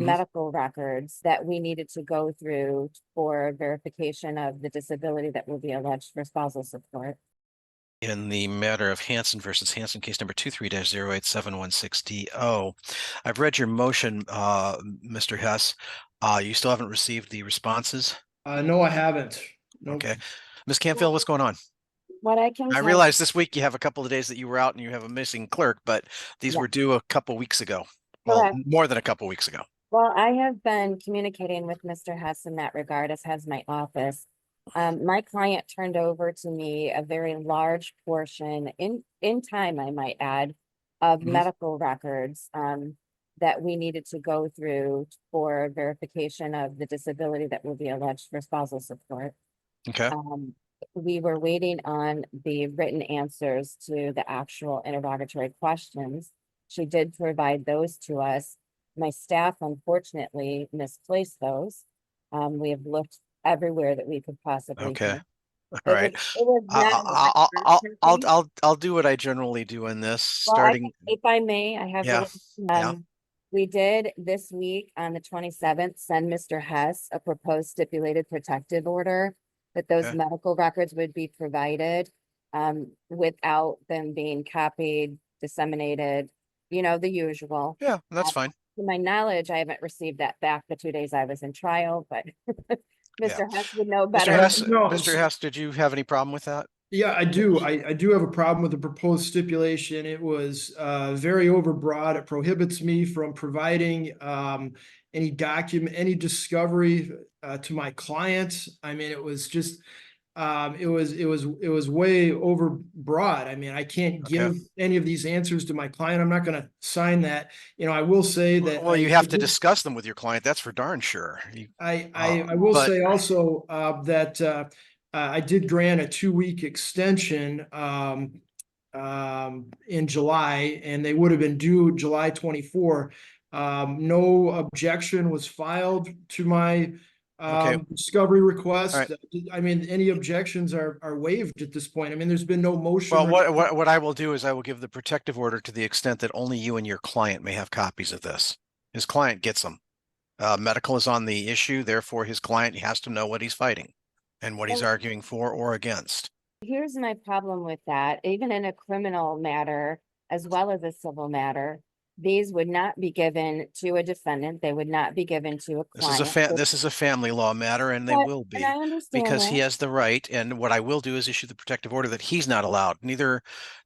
medical records that we needed to go through for verification of the disability that will be alleged for spousal support. In the matter of Hanson versus Hanson, case number 23-08716DO. I've read your motion, Mr. Hess. You still haven't received the responses? No, I haven't. Nope. Okay. Ms. Camfield, what's going on? What I can I tell realize this week you have a couple of days that you were out and you have a missing clerk, but these Yeah. were due a couple weeks ago. Well, Correct. more than a couple weeks ago. Well, I have been communicating with Mr. Hess in that regard, as has my office. My client turned over to me a very large portion in time, I might add, of Mhm. medical records that we needed to go through for verification of the disability that will be alleged for spousal support. Okay. We were waiting on the written answers to the actual interrogatory questions. She did provide those to us. My staff unfortunately misplaced those. We have looked everywhere that we could possibly. Okay. do. All right. It was I'll do what I generally do in this, well, starting. if I may, I have. Yeah. Yeah. We did this week on the 27th send Mr. Hess a proposed stipulated protective order that those Okay. medical records would be provided without them being copied, disseminated, the usual. Yeah, that's fine. To my knowledge, I haven't received that back the 2 days I was in trial, but Mr. Hess would know better. Mr. Hess, did you have any problem with that? Yeah, I do. I do have a problem with the proposed stipulation. It was very overbroad. It prohibits me from providing any document, any discovery to my clients. I mean, it was just it was way overbroad. I mean, I can't give any of these answers to my client. I'm not going to sign that. I will say that. Well, you have to discuss them with your client. That's for darn sure. I will say also that I did grant a 2-week extension in July, and they would have been due July 24. No objection was filed to my discovery request. Right. I mean, any objections are waived at this point. I mean, there's been no motion. Well, what I will do is I will give the protective order to the extent that only you and your client may have copies of this. His client gets them. Medical is on the issue, therefore his client has to know what he's fighting and what he's arguing for or against. Here's my problem with that. Even in a criminal matter, as well as a civil matter, these would not be given to a defendant. They would not be given to a client. This is a family law matter, and they will be, I understand because that. he has the right. And what I will do is issue the protective order that he's not allowed. Neither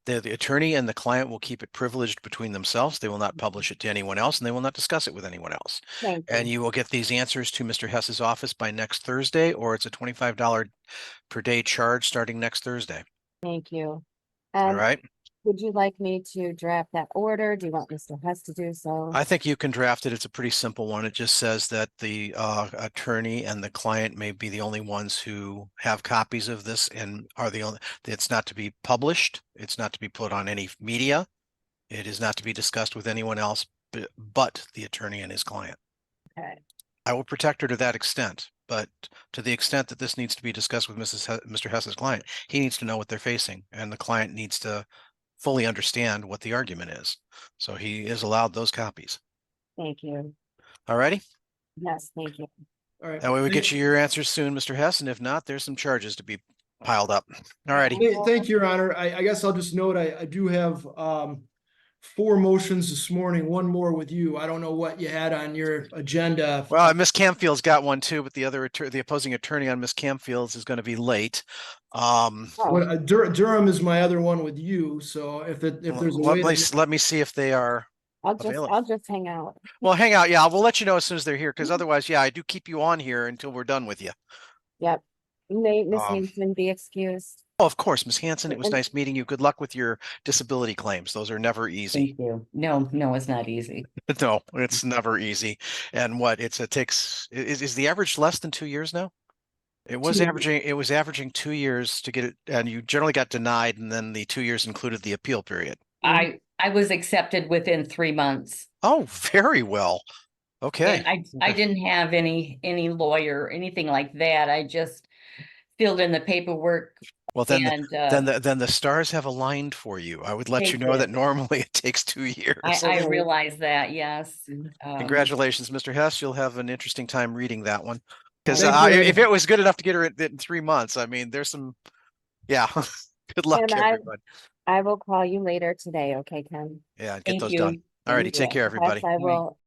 the attorney and the client will keep it privileged between themselves. They will not publish it to anyone else, and they will not discuss it with anyone else. And you will get these answers to Mr. Hess's office by next Thursday, or it's a $25 per day charge starting next Thursday. Thank you. All right. Would you like me to draft that order? Do you want Mr. Hess to do so? I think you can draft it. It's a pretty simple one. It just says that the attorney and the client may be the only ones who have copies of this and are the only. It's not to be published. It's not to be put on any media. It is not to be discussed with anyone else but the attorney and his client. Okay. I will protect her to that extent, but to the extent that this needs to be discussed with Mr. Hess's client, he needs to know what they're facing, and the client needs to fully understand what the argument is. So he is allowed those copies. Thank you. All righty. Yes, thank you. All right. That way we get you your answers soon, Mr. Hess, and if not, there's some charges to be piled up. All righty. Thank you, Your Honor. I guess I'll just note I do have 4 motions this morning, one more with you. I don't know what you had on your agenda. Well, Miss Camfield's got one too, but the opposing attorney on Miss Camfield's is going to be late. Durham is my other one with you. So if there's a way, let me see if they are. I'll just hang out. Well, hang out. Yeah, we'll let you know as soon as they're here, because otherwise, yeah, I do keep you on here until we're done with you. Yep. May Miss Hanson be excused? Oh, of course, Miss Hanson. It was nice meeting you. Good luck with your disability claims. Those are never easy. Thank you. No, it's not easy. No, it's never easy. And it takes is the average less than 2 years now? It was averaging 2 years to get it, and you generally got denied, and then the 2 years included the appeal period. I was accepted within 3 months. Oh, very well. Okay. And I didn't have any lawyer or anything like that. I just filled in the paperwork Well, then, And then the stars have aligned for you. I would let They you know that did. normally it takes 2 years. I realize that, yes. Congratulations, Mr. Hess. You'll have an interesting time reading that one. Because Thank you. if it was good enough to get her in 3 months, I mean, there's some, yeah. Good luck, Ken, everyone. I will call you later today, okay, Ken? Yeah, get Thank those you. done. All righty, Thank take you. care, Yes, everybody. I will